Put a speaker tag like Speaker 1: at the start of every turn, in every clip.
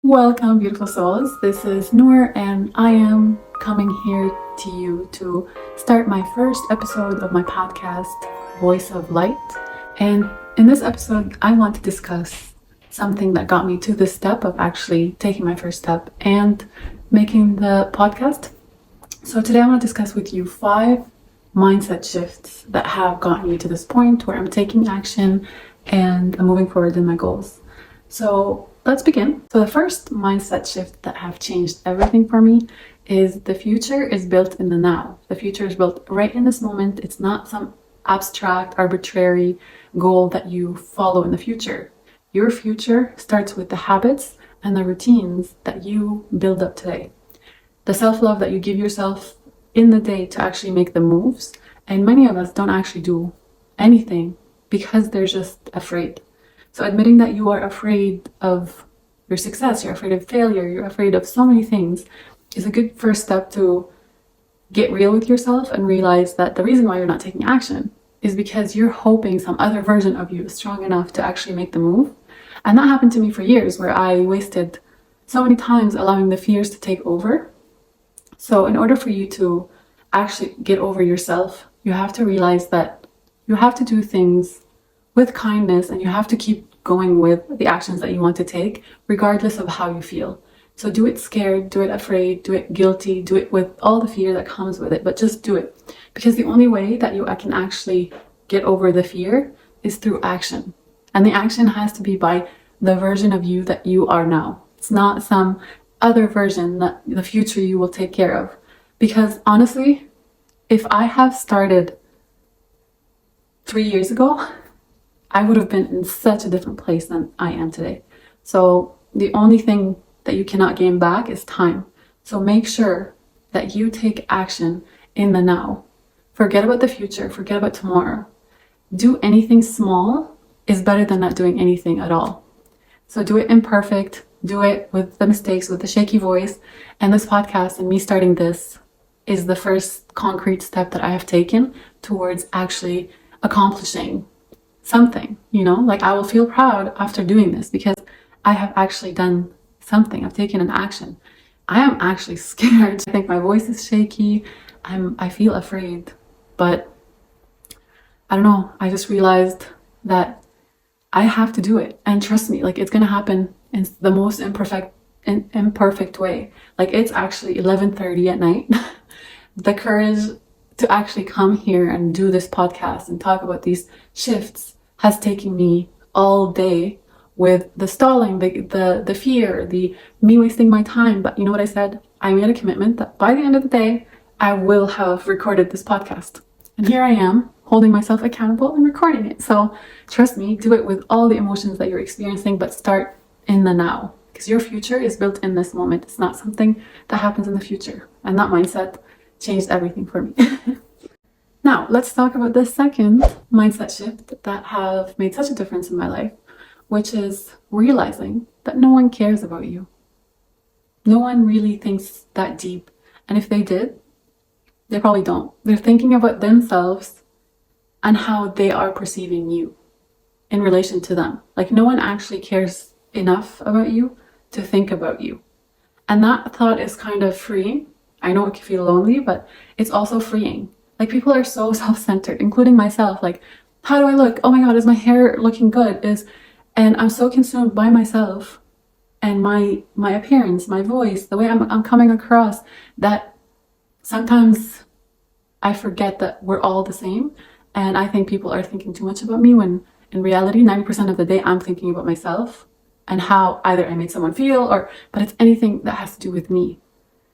Speaker 1: Welcome, beautiful souls. This is Noor, and I am coming here to you to start my first episode of my podcast, Voice of Light. And in this episode, I want to discuss something that got me to this step of actually taking my first step and making the podcast. So today I want to discuss with you 5 mindset shifts that have gotten me to this point where I'm taking action and I'm moving forward in my goals. So let's begin. So the first mindset shift that have changed everything for me is the future is built in the now. The future is built right in this moment. It's not some abstract, arbitrary goal that you follow in the future. Your future starts with the habits and the routines that you build up today. The self-love that you give yourself in the day to actually make the moves. And many of us don't actually do anything because they're just afraid. So admitting that you are afraid of your success, you're afraid of failure, you're afraid of so many things is a good first step to get real with yourself and realize that the reason why you're not taking action is because you're hoping some other version of you is strong enough to actually make the move. And that happened to me for years, where I wasted so many times allowing the fears to take over. So in order for you to actually get over yourself, you have to realize that you have to do things with kindness, and you have to keep going with the actions that you want to take, regardless of how you feel. So do it scared, do it afraid, do it guilty, do it with all the fear that comes with it, but just do it. Because the only way that I can actually get over the fear is through action. And the action has to be by the version of you that you are now. It's not some other version that the future you will take care of. Because honestly, if I have started 3 years ago, I would have been in such a different place than I am today. So the only thing that you cannot gain back is time. So make sure that you take action in the now. Forget about the future, forget about tomorrow. Do anything small is better than not doing anything at all. So do it imperfect, do it with the mistakes, with the shaky voice. And this podcast and me starting this is the first concrete step that I have taken towards actually accomplishing something, like I will feel proud after doing this because I have actually done something. I've taken an action. I am actually scared. I think my voice is shaky. I feel afraid, but I don't know. I just realized that I have to do it, and trust me, like it's going to happen in the most imperfect way. Like it's actually 11:30 at night. The courage to actually come here and do this podcast and talk about these shifts has taken me all day, with the stalling, the fear, the me wasting my time. But you know what I said? I made a commitment that by the end of the day, I will have recorded this podcast. And here I am, holding myself accountable and recording it. So trust me, do it with all the emotions that you're experiencing, but start in the now. Because your future is built in this moment. It's not something that happens in the future. And that mindset changed everything for me. Now, let's talk about the second mindset shift that have made such a difference in my life, which is realizing that no one cares about you. No one really thinks that deep. And if they did, they probably don't. They're thinking about themselves and how they are perceiving you in relation to them. Like no one actually cares enough about you to think about you. And that thought is kind of freeing. I know it can feel lonely, but it's also freeing. Like people are so self-centered, including myself. Like, how do I look? Oh my God, is my hair looking good? And I'm so consumed by myself and my appearance, my voice, the way I'm coming across, that sometimes I forget that we're all the same. And I think people are thinking too much about me when in reality, 90% of the day I'm thinking about myself and how either I made someone feel but it's anything that has to do with me.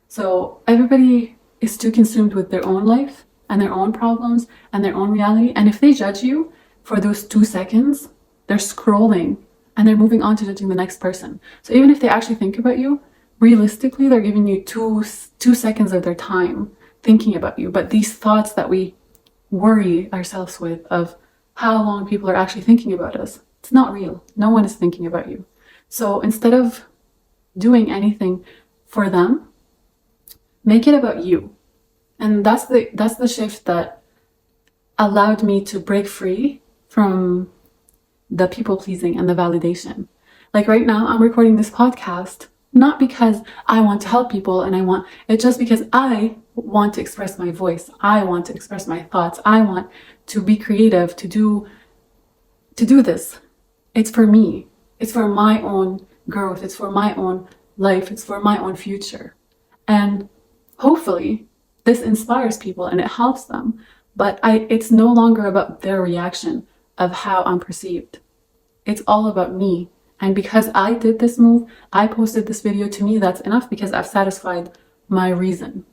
Speaker 1: So everybody is too consumed with their own life and their own problems and their own reality. And if they judge you for those 2 seconds, they're scrolling and they're moving on to judging the next person. So even if they actually think about you, realistically, they're giving you two seconds of their time thinking about you. But these thoughts that we worry ourselves with of how long people are actually thinking about us, it's not real. No one is thinking about you. So instead of doing anything for them, make it about you. And that's the shift that allowed me to break free from the people pleasing and the validation. Like right now, I'm recording this podcast Not because I want to help people and it's just because I want to express my voice. I want to express my thoughts. I want to be creative, to do this. It's for me. It's for my own growth. It's for my own life. It's for my own future. And hopefully this inspires people and it helps them. But it's no longer about their reaction of how I'm perceived. It's all about me. And because I did this move, I posted this video, to me, that's enough because I've satisfied my reason,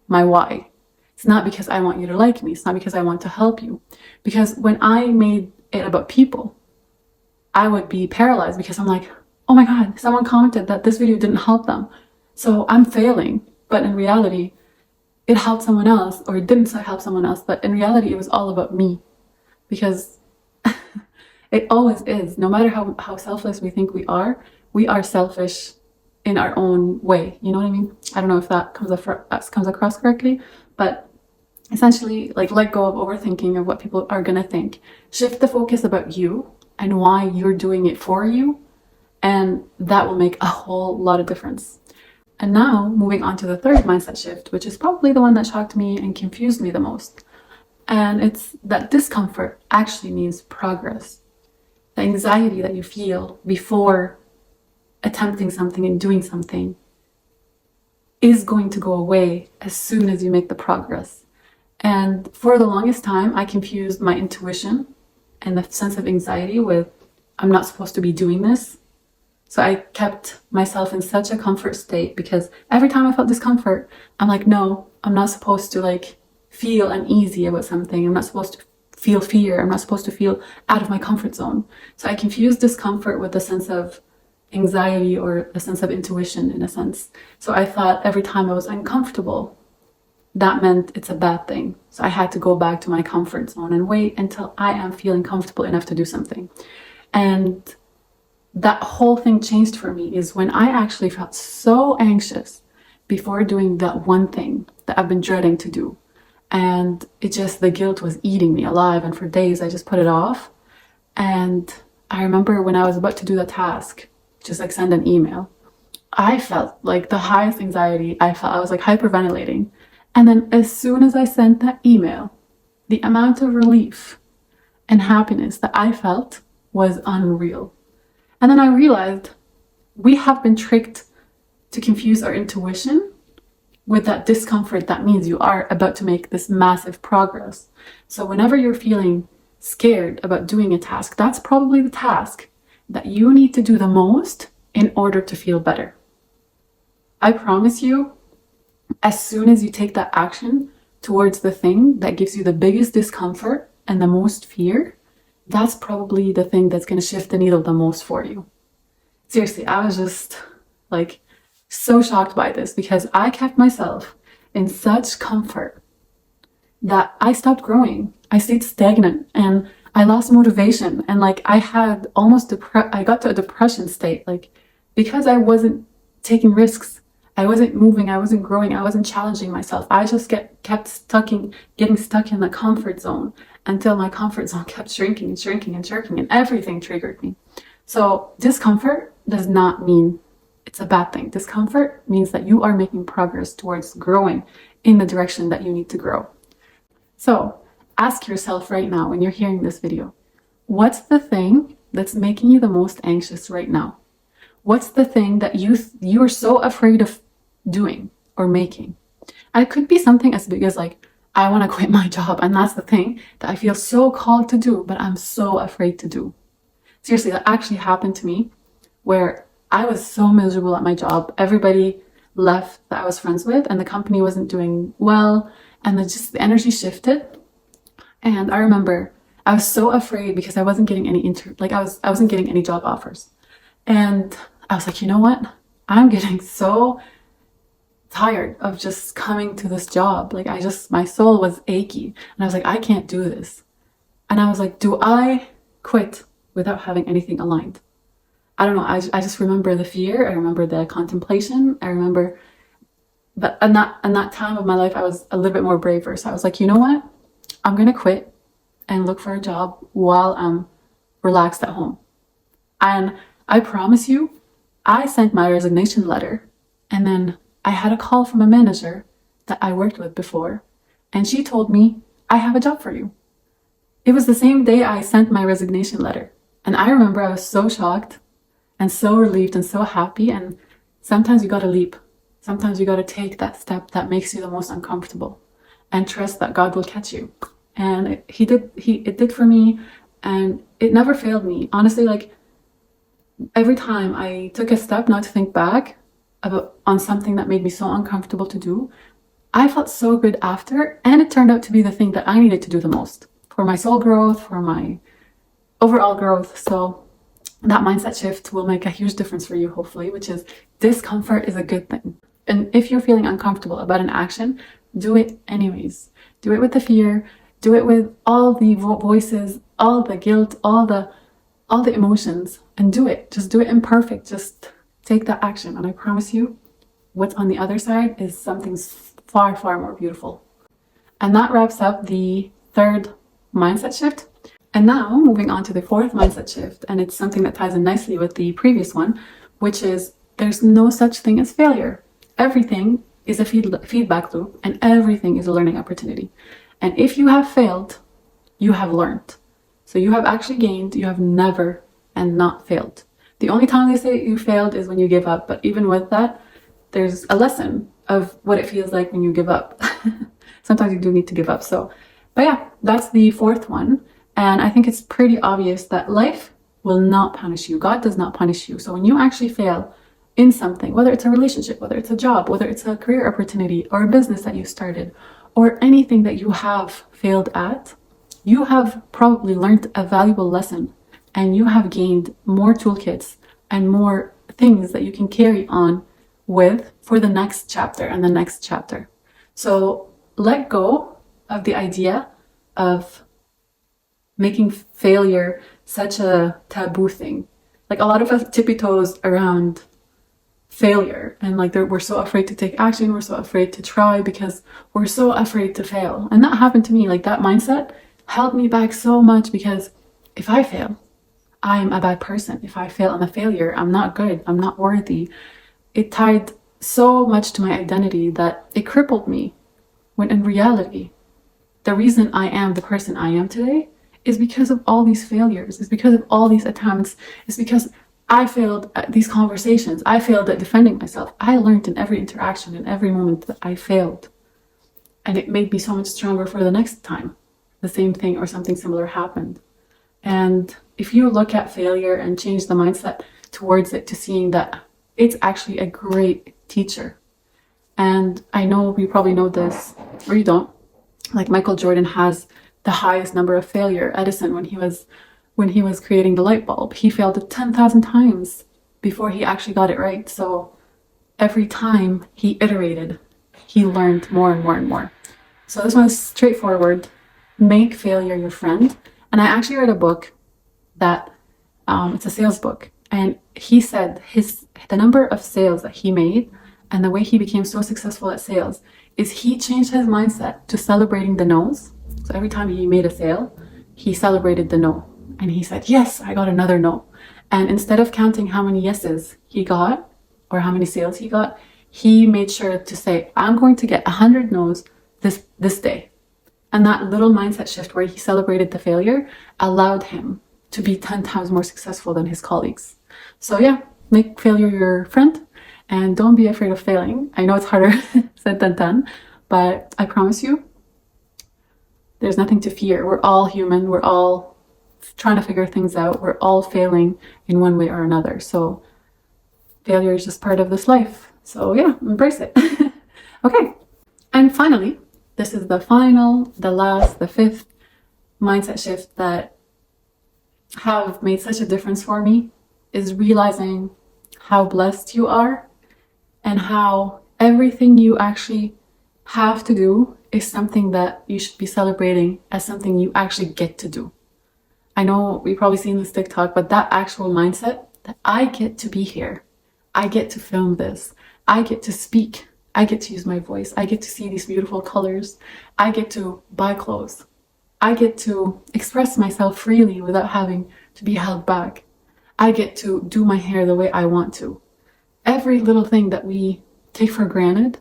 Speaker 1: my why. It's not because I want you to like me. It's not because I want to help you. Because when I made it about people, I would be paralyzed because I'm like, oh my God, someone commented that this video didn't help them. So I'm failing. But in reality, it helped someone else, or it didn't help someone else. But in reality, it was all about me. Because it always is. No matter how selfless we think we are selfish in our own way. You know what I mean? I don't know if that comes across correctly, but essentially, like, let go of overthinking of what people are gonna think. Shift the focus about you and why you're doing it for you, and that will make a whole lot of difference. And now, moving on to the third mindset shift, which is probably the one that shocked me and confused me the most. And it's that discomfort actually means progress. The anxiety that you feel before attempting something and doing something is going to go away as soon as you make the progress. And for the longest time, I confused my intuition and the sense of anxiety with, I'm not supposed to be doing this. So I kept myself in such a comfort state because every time I felt discomfort, I'm like, no, I'm not supposed to like feel uneasy about something. I'm not supposed to feel fear. I'm not supposed to feel out of my comfort zone. So I confused discomfort with a sense of anxiety or a sense of intuition in a sense. So I thought every time I was uncomfortable, that meant it's a bad thing. So I had to go back to my comfort zone and wait until I am feeling comfortable enough to do something. And that whole thing changed for me is when I actually felt so anxious before doing that one thing that I've been dreading to do. And the guilt was eating me alive. And for days, I just put it off. And I remember when I was about to do the task, just like send an email, I felt like the highest anxiety I felt. I was like hyperventilating. And then as soon as I sent that email, the amount of relief and happiness that I felt was unreal. And then I realized we have been tricked to confuse our intuition with that discomfort that means you are about to make this massive progress. So whenever you're feeling scared about doing a task, that's probably the task that you need to do the most in order to feel better. I promise you, as soon as you take that action towards the thing that gives you the biggest discomfort and the most fear, that's probably the thing that's going to shift the needle the most for you. Seriously, I was just like so shocked by this because I kept myself in such comfort that I stopped growing. I stayed stagnant and I lost motivation. And like I had almost I got to a depression state, like because I wasn't taking risks. I wasn't moving, I wasn't growing, I wasn't challenging myself. I just kept getting stuck in the comfort zone until my comfort zone kept shrinking and shrinking and shrinking, and everything triggered me. So discomfort does not mean it's a bad thing. Discomfort means that you are making progress towards growing in the direction that you need to grow. So ask yourself right now when you're hearing this video, what's the thing that's making you the most anxious right now? What's the thing that you are so afraid of doing or making? And it could be something as big as like, I want to quit my job. And that's the thing that I feel so called to do, but I'm so afraid to do. Seriously, that actually happened to me where I was so miserable at my job. Everybody left that I was friends with and the company wasn't doing well. And the energy shifted. And I remember I was so afraid because I wasn't getting any I wasn't getting any job offers. And I was like, you know what? I'm getting so tired of just coming to this job. Like my soul was achy. And I was like, I can't do this. And I was like, do I quit without having anything aligned? I don't know. I just remember the fear. I remember the contemplation. But in that time of my life, I was a little bit more braver. So I was like, you know what? I'm going to quit and look for a job while I'm relaxed at home. And I promise you, I sent my resignation letter, and then I had a call from a manager that I worked with before, and she told me, I have a job for you. It was the same day I sent my resignation letter. And I remember I was so shocked and so relieved and so happy. And sometimes you gotta leap. Sometimes you gotta take that step that makes you the most uncomfortable and trust that God will catch you. And it did for me, and it never failed me. Honestly, like every time I took a step not to think back on something that made me so uncomfortable to do, I felt so good after, and it turned out to be the thing that I needed to do the most for my soul growth, for my overall growth. So that mindset shift will make a huge difference for you, hopefully, which is discomfort is a good thing. And if you're feeling uncomfortable about an action, do it anyways. Do it with the fear, do it with all the voices, all the guilt, all the emotions, and do it. Just do it imperfect. Just take that action. And I promise you, what's on the other side is something far, far more beautiful. And that wraps up the third mindset shift. And now moving on to the fourth mindset shift, and it's something that ties in nicely with the previous one, which is there's no such thing as failure. Everything is a feedback loop, and everything is a learning opportunity. And if you have failed, you have learned. So you have actually gained, you have never and not failed. The only time they say you failed is when you give up. But even with that, there's a lesson of what it feels like when you give up. Sometimes you do need to give up. But yeah, that's the fourth one. And I think it's pretty obvious that life will not punish you. God does not punish you. So when you actually fail in something, whether it's a relationship, whether it's a job, whether it's a career opportunity or a business that you started, or anything that you have failed at, you have probably learned a valuable lesson, and you have gained more toolkits and more things that you can carry on with for the next chapter and the next chapter. So let go of the idea of making failure such a taboo thing. Like a lot of us tippy toes around failure, and like we're so afraid to take action, we're so afraid to try because we're so afraid to fail. And that happened to me. Like that mindset held me back so much, because if I fail, I'm a bad person. If I fail, I'm a failure. I'm not good. I'm not worthy. It tied so much to my identity that it crippled me, when in reality, the reason I am the person I am today is because of all these failures, is because of all these attempts, is because I failed at these conversations. I failed at defending myself. I learned in every interaction, in every moment, that I failed. And it made me so much stronger for the next time the same thing or something similar happened. And if you look at failure and change the mindset towards it to seeing that it's actually a great teacher. And I know you probably know this, or you don't. Like Michael Jordan has the highest number of failure. Edison, when he was creating the light bulb, he failed it 10,000 times before he actually got it right. So every time he iterated, he learned more and more and more. So this one is straightforward. Make failure your friend. And I actually read a book that it's a sales book, and he said the number of sales that he made and the way he became so successful at sales is he changed his mindset to celebrating the no's. So every time he made a sale, he celebrated the no. And he said, yes, I got another no. And instead of counting how many yeses he got or how many sales he got, he made sure to say, I'm going to get 100 no's this day. And that little mindset shift where he celebrated the failure allowed him to be 10 times more successful than his colleagues. So yeah, make failure your friend, and don't be afraid of failing. I know it's harder said than done, but I promise you, there's nothing to fear. We're all human. We're all trying to figure things out. We're all failing in one way or another. So failure is just part of this life. So yeah, embrace it. Okay. And finally, this is the fifth mindset shift that have made such a difference for me, is realizing how blessed you are and how everything you actually have to do is something that you should be celebrating as something you actually get to do. I know we've probably seen this TikTok, but that actual mindset that I get to be here, I get to film this, I get to speak, I get to use my voice, I get to see these beautiful colors, I get to buy clothes, I get to express myself freely without having to be held back, I get to do my hair the way I want to. every little thing that we take for granted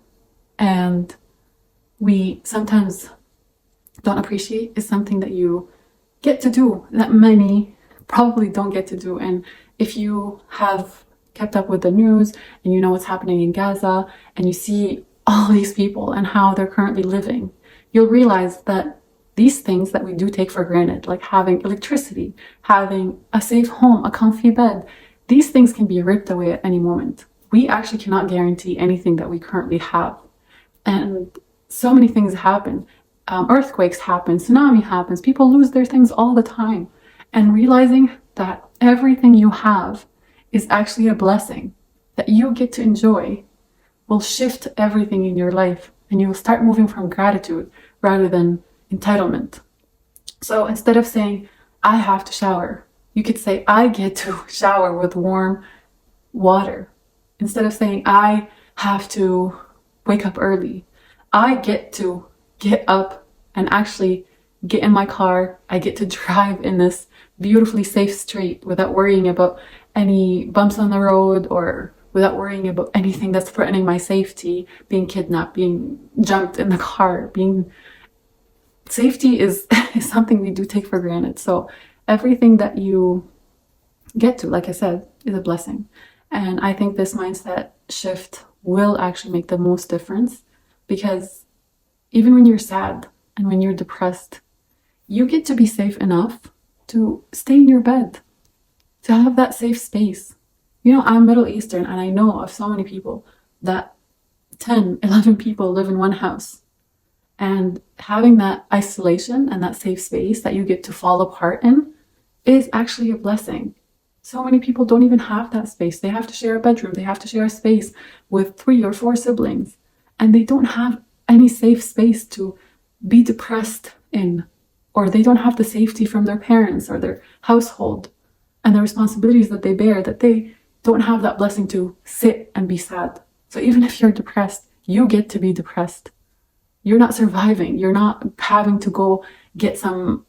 Speaker 1: and we sometimes don't appreciate is something that you get to do that many probably don't get to do. And if you have kept up with the news and you know what's happening in Gaza and you see all these people and how they're currently living, you'll realize that these things that we do take for granted, like having electricity, having a safe home, a comfy bed, these things can be ripped away at any moment. We actually cannot guarantee anything that we currently have. And so many things happen. Earthquakes happen, tsunami happens, people lose their things all the time. And realizing that everything you have is actually a blessing that you get to enjoy will shift everything in your life, and you will start moving from gratitude rather than entitlement. So instead of saying, I have to shower, you could say, I get to shower with warm water. Instead of saying, I have to wake up early, I get to get up and actually get in my car. I get to drive in this beautifully safe street without worrying about any bumps on the road or without worrying about anything that's threatening my safety, being kidnapped, being jumped in the car, safety is something we do take for granted. So everything that you get to, like I said, is a blessing. And I think this mindset shift will actually make the most difference, because even when you're sad and when you're depressed, you get to be safe enough to stay in your bed, to have that safe space. You know, I'm Middle Eastern and I know of so many people that 10, 11 people live in one house. And having that isolation and that safe space that you get to fall apart in is actually a blessing. So many people don't even have that space. They have to share a bedroom. They have to share a space with 3 or 4 siblings. And they don't have any safe space to be depressed in, or they don't have the safety from their parents or their household and the responsibilities that they bear, that they don't have that blessing to sit and be sad. So even if you're depressed, you get to be depressed. You're not surviving. You're not having to go get some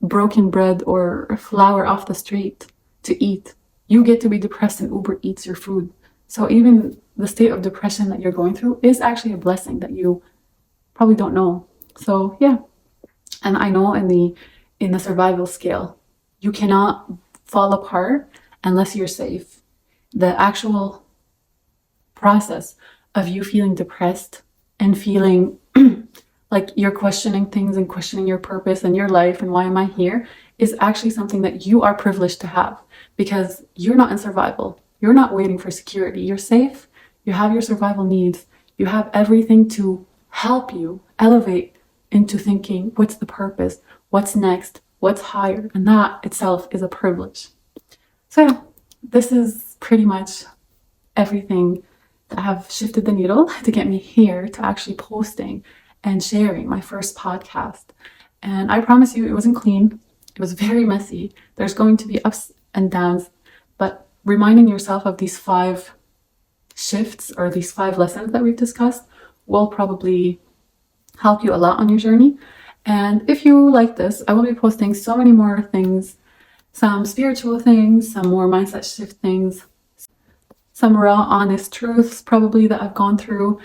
Speaker 1: broken bread or flour off the street to eat. You get to be depressed and Uber eats your food. So even the state of depression that you're going through is actually a blessing that you probably don't know. So yeah. And I know in the survival scale, you cannot fall apart unless you're safe. The actual process of you feeling depressed and feeling like you're questioning things and questioning your purpose and your life and why am I here is actually something that you are privileged to have, because you're not in survival. You're not waiting for security. You're safe. You have your survival needs. You have everything to help you elevate into thinking, what's the purpose? What's next? What's higher? And that itself is a privilege. So yeah, this is pretty much everything that have shifted the needle to get me here to actually posting and sharing my first podcast. And I promise you, it wasn't clean. It was very messy. There's going to be ups and downs, but reminding yourself of these 5 shifts or these 5 lessons that we've discussed will probably help you a lot on your journey. And if you like this, I will be posting so many more things, some spiritual things, some more mindset shift things, some raw, honest truths probably that I've gone through.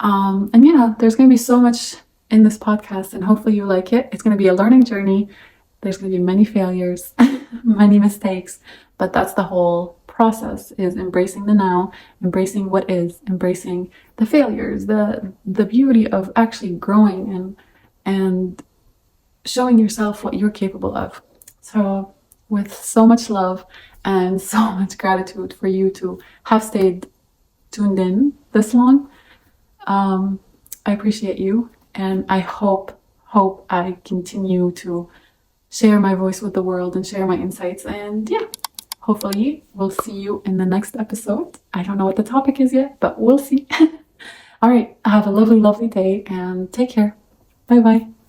Speaker 1: And yeah, there's going to be so much in this podcast, and hopefully you like it. It's going to be a learning journey. There's going to be many failures, many mistakes, but that's the whole process, is embracing the now, embracing what is, embracing the failures, the beauty of actually growing and showing yourself what you're capable of. So with so much love and so much gratitude for you to have stayed tuned in this long, I appreciate you, and I hope I continue to share my voice with the world and share my insights. And yeah, hopefully we'll see you in the next episode. I don't know what the topic is yet, but we'll see. All right, have a lovely, lovely day and take care. Bye bye.